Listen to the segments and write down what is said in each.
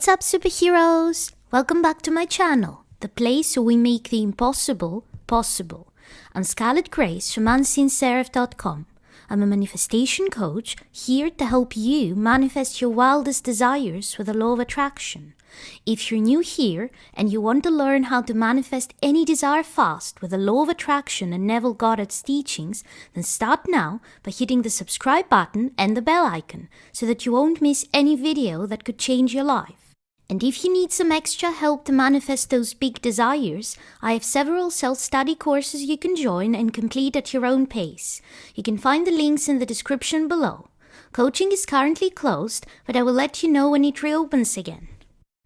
What's up, superheroes? Welcome back to my channel, the place where we make the impossible possible. I'm Scarlet Grace from UnseenSeraph.com. I'm a manifestation coach here to help you manifest your wildest desires with the law of attraction. If you're new here and you want to learn how to manifest any desire fast with the law of attraction and Neville Goddard's teachings, then start now by hitting the subscribe button and the bell icon so that you won't miss any video that could change your life. And if you need some extra help to manifest those big desires, I have several self-study courses you can join and complete at your own pace. You can find the links in the description below. Coaching is currently closed, but I will let you know when it reopens again.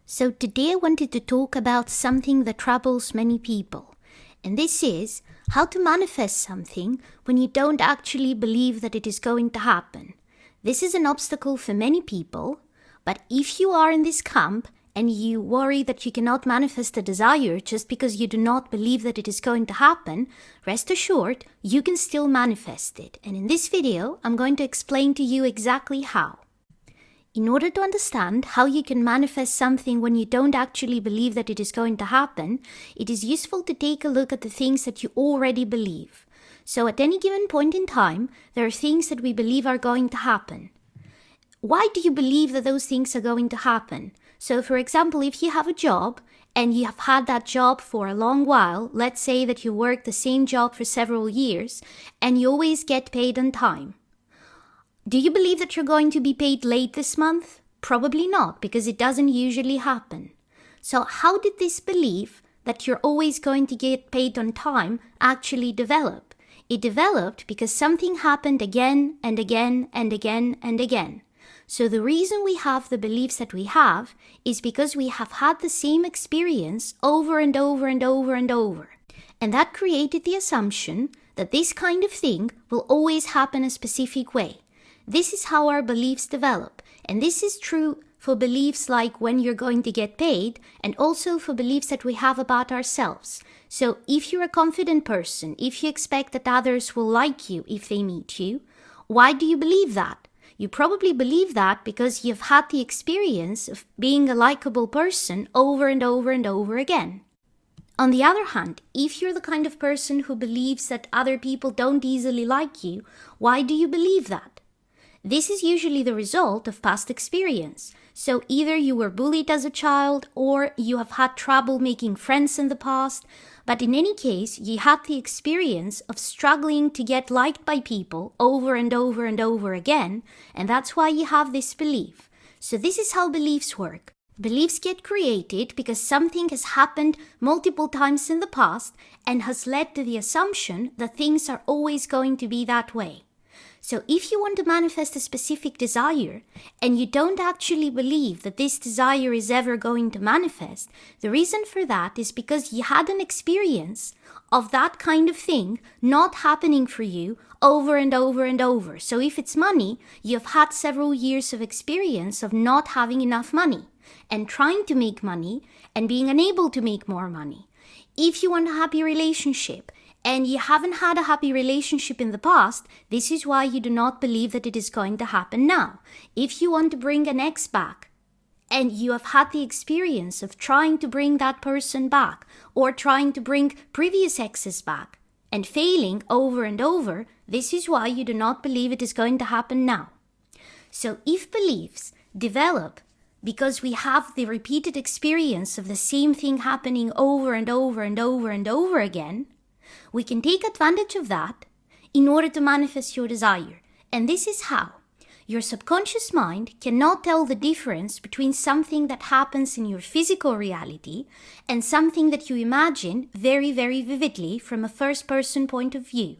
So today I wanted to talk about something that troubles many people. And this is how to manifest something when you don't actually believe that it is going to happen. This is an obstacle for many people. But if you are in this camp and you worry that you cannot manifest a desire just because you do not believe that it is going to happen, rest assured, you can still manifest it. And in this video, I'm going to explain to you exactly how. In order to understand how you can manifest something when you don't actually believe that it is going to happen, it is useful to take a look at the things that you already believe. So at any given point in time, there are things that we believe are going to happen. Why do you believe that those things are going to happen? So, for example, if you have a job and you have had that job for a long while, let's say that you work the same job for several years and you always get paid on time. Do you believe that you're going to be paid late this month? Probably not, because it doesn't usually happen. So how did this belief that you're always going to get paid on time actually develop? It developed because something happened again and again and again and again. So the reason we have the beliefs that we have is because we have had the same experience over and over and over and over. And that created the assumption that this kind of thing will always happen a specific way. This is how our beliefs develop. And this is true for beliefs like when you're going to get paid and also for beliefs that we have about ourselves. So if you're a confident person, if you expect that others will like you if they meet you, why do you believe that? You probably believe that because you've had the experience of being a likable person over and over and over again. On the other hand, if you're the kind of person who believes that other people don't easily like you, why do you believe that? This is usually the result of past experience. So either you were bullied as a child or you have had trouble making friends in the past, but in any case, you had the experience of struggling to get liked by people over and over and over again, and that's why you have this belief. So this is how beliefs work. Beliefs get created because something has happened multiple times in the past and has led to the assumption that things are always going to be that way. So if you want to manifest a specific desire and you don't actually believe that this desire is ever going to manifest, the reason for that is because you had an experience of that kind of thing not happening for you over and over and over. So if it's money, you've had several years of experience of not having enough money and trying to make money and being unable to make more money. If you want a happy relationship, and you haven't had a happy relationship in the past, this is why you do not believe that it is going to happen now. If you want to bring an ex back, and you have had the experience of trying to bring that person back, or trying to bring previous exes back, and failing over and over, this is why you do not believe it is going to happen now. So if beliefs develop because we have the repeated experience of the same thing happening over and over and over and over again, we can take advantage of that in order to manifest your desire. And this is how. Your subconscious mind cannot tell the difference between something that happens in your physical reality and something that you imagine very, very vividly from a first-person point of view.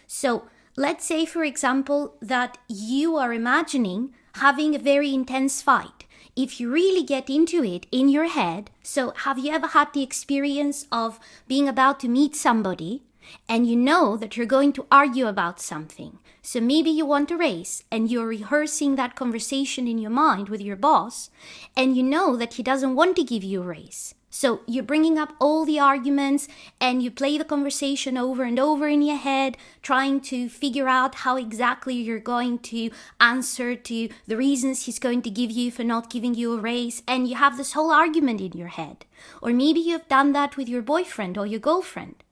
So let's say, for example, that you are imagining having a very intense fight. If you really get into it in your head, so have you ever had the experience of being about to meet somebody and you know that you're going to argue about something? So maybe you want a raise and you're rehearsing that conversation in your mind with your boss and you know that he doesn't want to give you a raise. So you're bringing up all the arguments and you play the conversation over and over in your head, trying to figure out how exactly you're going to answer to the reasons he's going to give you for not giving you a raise. And you have this whole argument in your head. Or maybe you've done that with your boyfriend or your girlfriend.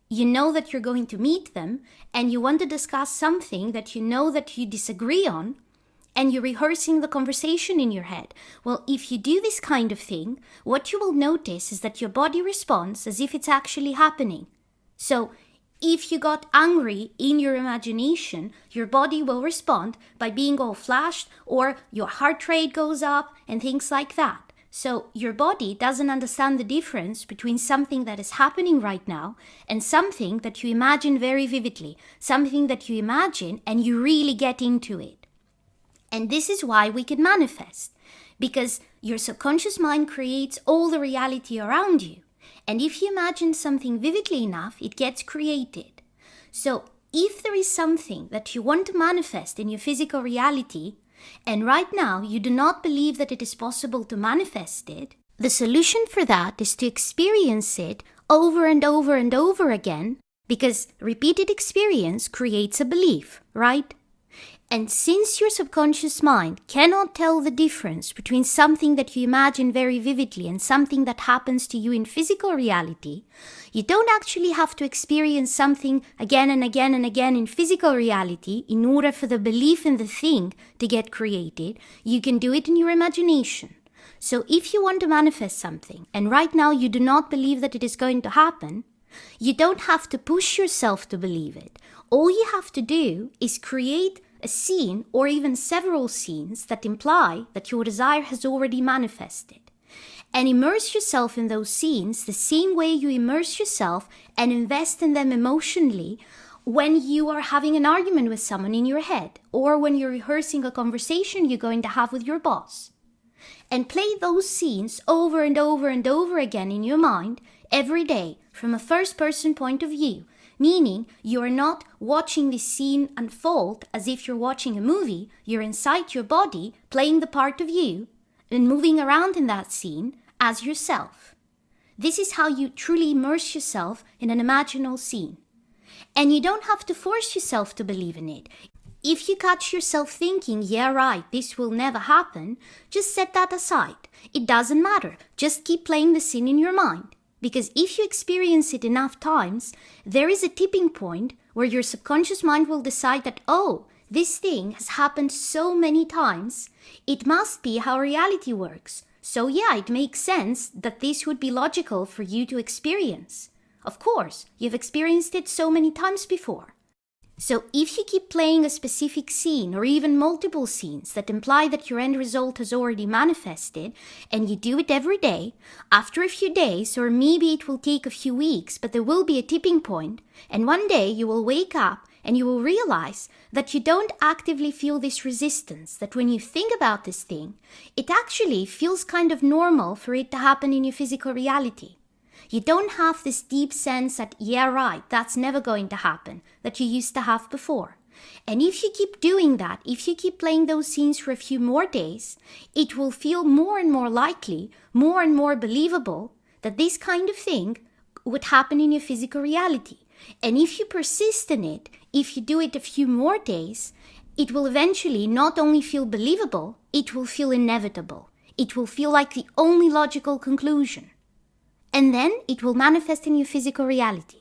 You know that you're going to meet them and you want to discuss something that you know that you disagree on, and you're rehearsing the conversation in your head. Well, if you do this kind of thing, what you will notice is that your body responds as if it's actually happening. So if you got angry in your imagination, your body will respond by being all flashed, or your heart rate goes up and things like that. So your body doesn't understand the difference between something that is happening right now and something that you imagine very vividly, something that you imagine and you really get into it. And this is why we can manifest, because your subconscious mind creates all the reality around you. And if you imagine something vividly enough, it gets created. So if there is something that you want to manifest in your physical reality, and right now you do not believe that it is possible to manifest it, the solution for that is to experience it over and over and over again, because repeated experience creates a belief, right? And since your subconscious mind cannot tell the difference between something that you imagine very vividly and something that happens to you in physical reality, you don't actually have to experience something again and again and again in physical reality in order for the belief in the thing to get created. You can do it in your imagination. So if you want to manifest something and right now you do not believe that it is going to happen, you don't have to push yourself to believe it. All you have to do is create a scene or even several scenes that imply that your desire has already manifested. And immerse yourself in those scenes the same way you immerse yourself and invest in them emotionally when you are having an argument with someone in your head, or when you're rehearsing a conversation you're going to have with your boss. And play those scenes over and over and over again in your mind every day from a first-person point of view. Meaning, you are not watching this scene unfold as if you're watching a movie. You're inside your body, playing the part of you, and moving around in that scene as yourself. This is how you truly immerse yourself in an imaginal scene. And you don't have to force yourself to believe in it. If you catch yourself thinking, yeah, right, this will never happen, just set that aside. It doesn't matter. Just keep playing the scene in your mind. Because if you experience it enough times, there is a tipping point where your subconscious mind will decide that, oh, this thing has happened so many times, it must be how reality works. So yeah, it makes sense that this would be logical for you to experience. Of course, you've experienced it so many times before. So if you keep playing a specific scene or even multiple scenes that imply that your end result has already manifested, and you do it every day, after a few days, or maybe it will take a few weeks, but there will be a tipping point, and one day you will wake up and you will realize that you don't actively feel this resistance, that when you think about this thing, it actually feels kind of normal for it to happen in your physical reality. You don't have this deep sense that, yeah, right, that's never going to happen, that you used to have before. And if you keep doing that, if you keep playing those scenes for a few more days, it will feel more and more likely, more and more believable that this kind of thing would happen in your physical reality. And if you persist in it, if you do it a few more days, it will eventually not only feel believable, it will feel inevitable. It will feel like the only logical conclusion. And then it will manifest in your physical reality.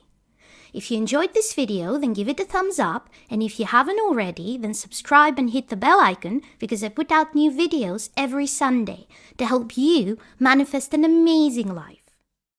If you enjoyed this video, then give it a thumbs up, and if you haven't already, then subscribe and hit the bell icon, because I put out new videos every Sunday to help you manifest an amazing life.